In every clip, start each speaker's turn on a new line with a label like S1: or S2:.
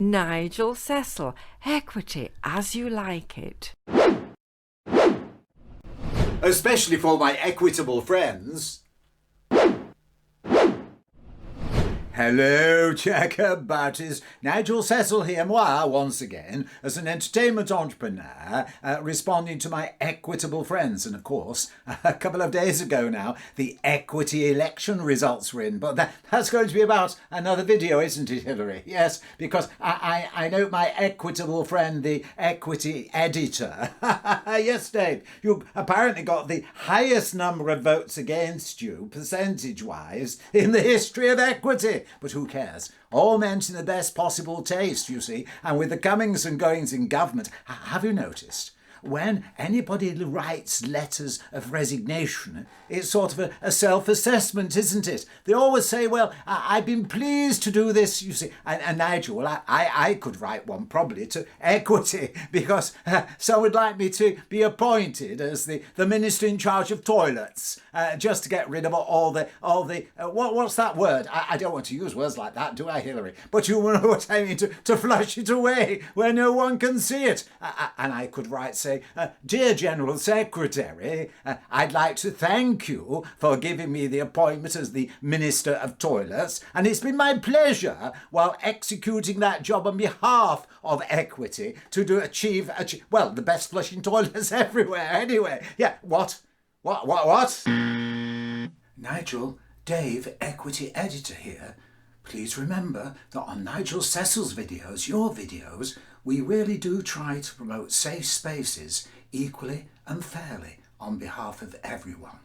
S1: Nigel Cecil, equity as you like it.
S2: Especially for my equitable friends. Hello, Checkerbatters. Nigel Cecil here, moi, once again, as an entertainment entrepreneur, responding to my equitable friends. And of course, a couple of days ago now, the equity election results were in. But that's going to be about another video, isn't it, Hilary? Yes, because I know my equitable friend, the equity editor. Yes, Dave, you apparently got the highest number of votes against you, percentage-wise, in the history of equity. But who cares? All meant in the best possible taste, you see. And with the comings and goings in government, have you noticed? When anybody writes letters of resignation, it's sort of a self-assessment, isn't it? They always say, well, I've been pleased to do this, you see. And Nigel, well, I could write one probably to equity because some would like me to be appointed as the minister in charge of toilets, just to get rid of all the what's that word? I don't want to use words like that, do I, Hilary? But you know what I mean, to flush it away where no one can see it. And I could write, say, Dear General Secretary, I'd like to thank you for giving me the appointment as the Minister of Toilets, and it's been my pleasure, while executing that job on behalf of equity, to achieve, well, the best flushing toilets everywhere, anyway. Yeah, what? Nigel, Dave, equity editor here. Please remember that on Nigel Cecil's videos, your videos, we really do try to promote safe spaces equally and fairly on behalf of everyone.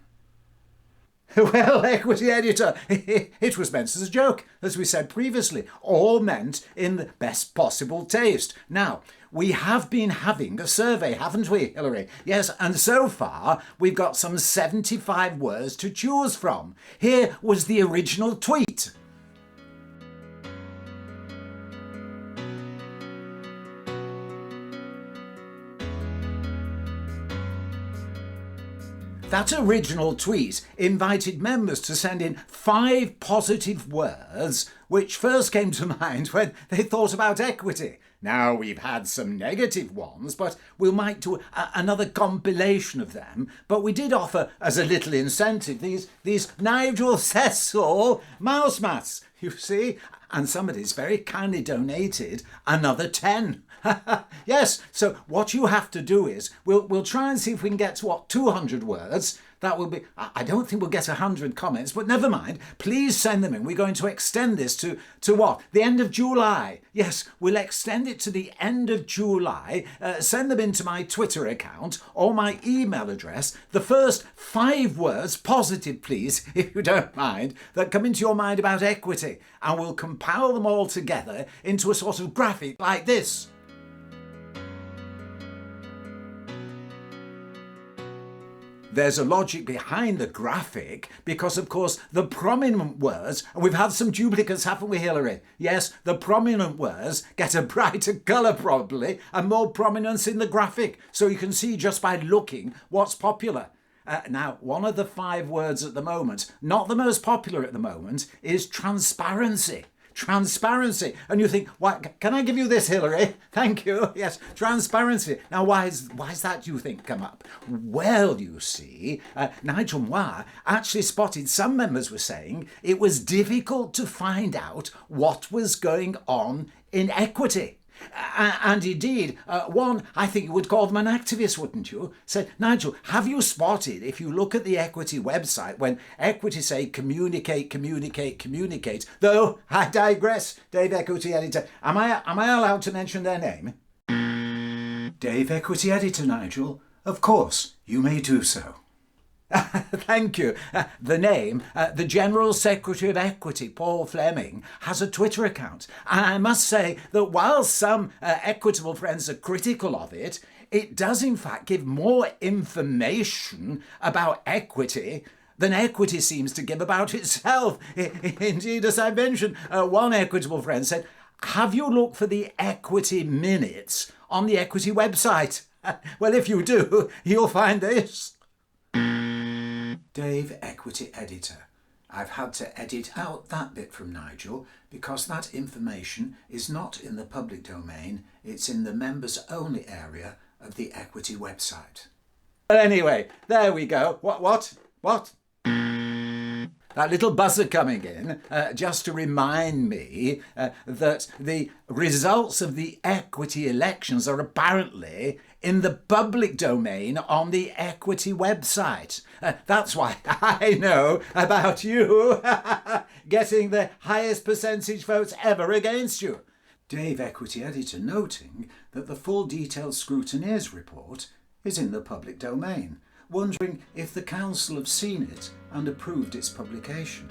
S2: Well, equity editor, it was meant as a joke, as we said previously, all meant in the best possible taste. Now, we have been having a survey, haven't we, Hilary? Yes, and so far we've got some 75 words to choose from. Here was the original tweet. That original tweet invited members to send in 5 positive words which first came to mind when they thought about equity. Now, we've had some negative ones, but we might do another compilation of them. But we did offer, as a little incentive, these Nigel Cecil mouse mats, you see. And somebody's very kindly donated another 10. Yes, so what you have to do is, we'll try and see if we can get to, 200 words. That will be, I don't think we'll get 100 comments, but never mind. Please send them in. We're going to extend this to what? The end of July. Yes, we'll extend it to the end of July. Send them into my Twitter account or my email address. The first 5 words, positive please, if you don't mind, that come into your mind about equity. And we'll compile them all together into a sort of graphic like this. There's a logic behind the graphic because, of course, the prominent words, and we've had some duplicates, haven't we, Hilary? Yes, the prominent words get a brighter colour probably and more prominence in the graphic, so you can see just by looking what's popular. Now, one of the 5 words at the moment, not the most popular at the moment, is transparency. Transparency. And you think, what, can I give you this, Hilary? Thank you. Yes, transparency. Now, why is that, you think, come up? Well, you see, Nigel Moi actually spotted some members were saying it was difficult to find out what was going on in equity. And indeed, one, I think you would call them an activist, wouldn't you? Said, Nigel, have you spotted, if you look at the equity website, when equity say communicate, though I digress, Dave, equity editor, am I allowed to mention their name? Dave, equity editor, Nigel, of course, you may do so. Thank you. The name, the General Secretary of Equity, Paul Fleming, has a Twitter account. And I must say that while some equitable friends are critical of it, it does in fact give more information about equity than equity seems to give about itself. Indeed, as I mentioned, one equitable friend said, have you looked for the equity minutes on the equity website? Well, if you do, you'll find this. Dave, equity editor, I've had to edit out that bit from Nigel because that information is not in the public domain, it's in the members only area of the Equity website. But anyway, there we go. What? That little buzzer coming in just to remind me that the results of the Equity elections are apparently in the public domain on the Equity website. That's why I know about you getting the highest percentage votes ever against you. Dave, Equity editor, noting that the full detailed Scrutineers report is in the public domain, wondering if the council have seen it and approved its publication.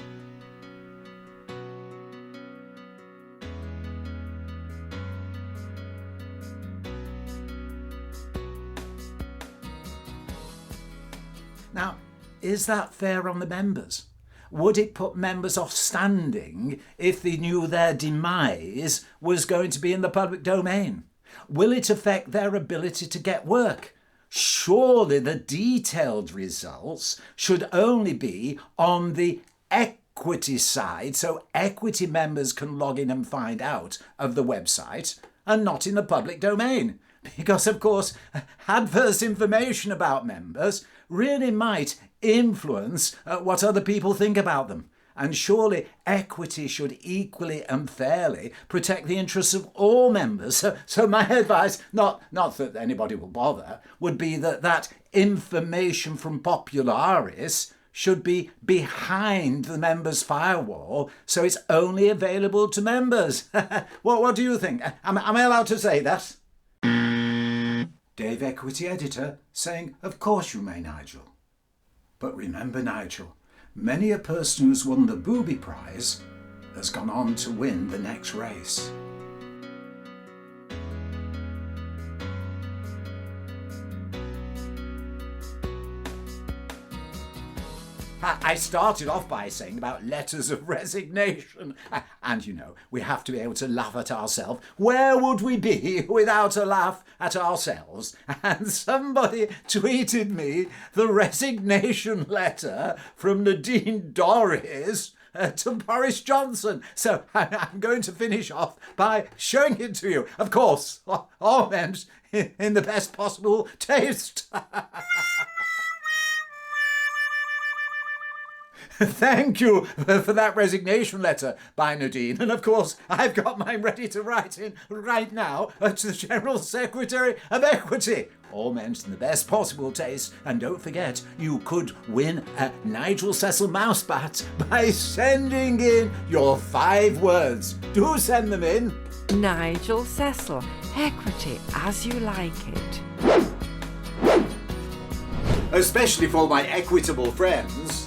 S2: Now, is that fair on the members? Would it put members off standing if they knew their demise was going to be in the public domain? Will it affect their ability to get work? Surely the detailed results should only be on the Equity side, so Equity members can log in and find out of the website, and not in the public domain. Because, of course, adverse information about members really might influence what other people think about them. And surely Equity should equally and fairly protect the interests of all members. So my advice, not that anybody will bother, would be that information from Popularis should be behind the members' firewall, so it's only available to members. What do you think? Am I allowed to say that? Dave, Equity editor, saying, of course you may, Nigel. But remember, Nigel, many a person who's won the booby prize has gone on to win the next race. I started off by saying about letters of resignation. And, you know, we have to be able to laugh at ourselves. Where would we be without a laugh at ourselves? And somebody tweeted me the resignation letter from Nadine Dorries to Boris Johnson. So I'm going to finish off by showing it to you. Of course, all meant in the best possible taste. Thank you for that resignation letter by Nadine. And of course, I've got mine ready to write in right now to the General Secretary of Equity. All meant in the best possible taste. And don't forget, you could win a Nigel Cecil mouse bat by sending in your 5 words. Do send them in.
S1: Nigel Cecil, Equity as you like it.
S2: Especially for my equitable friends.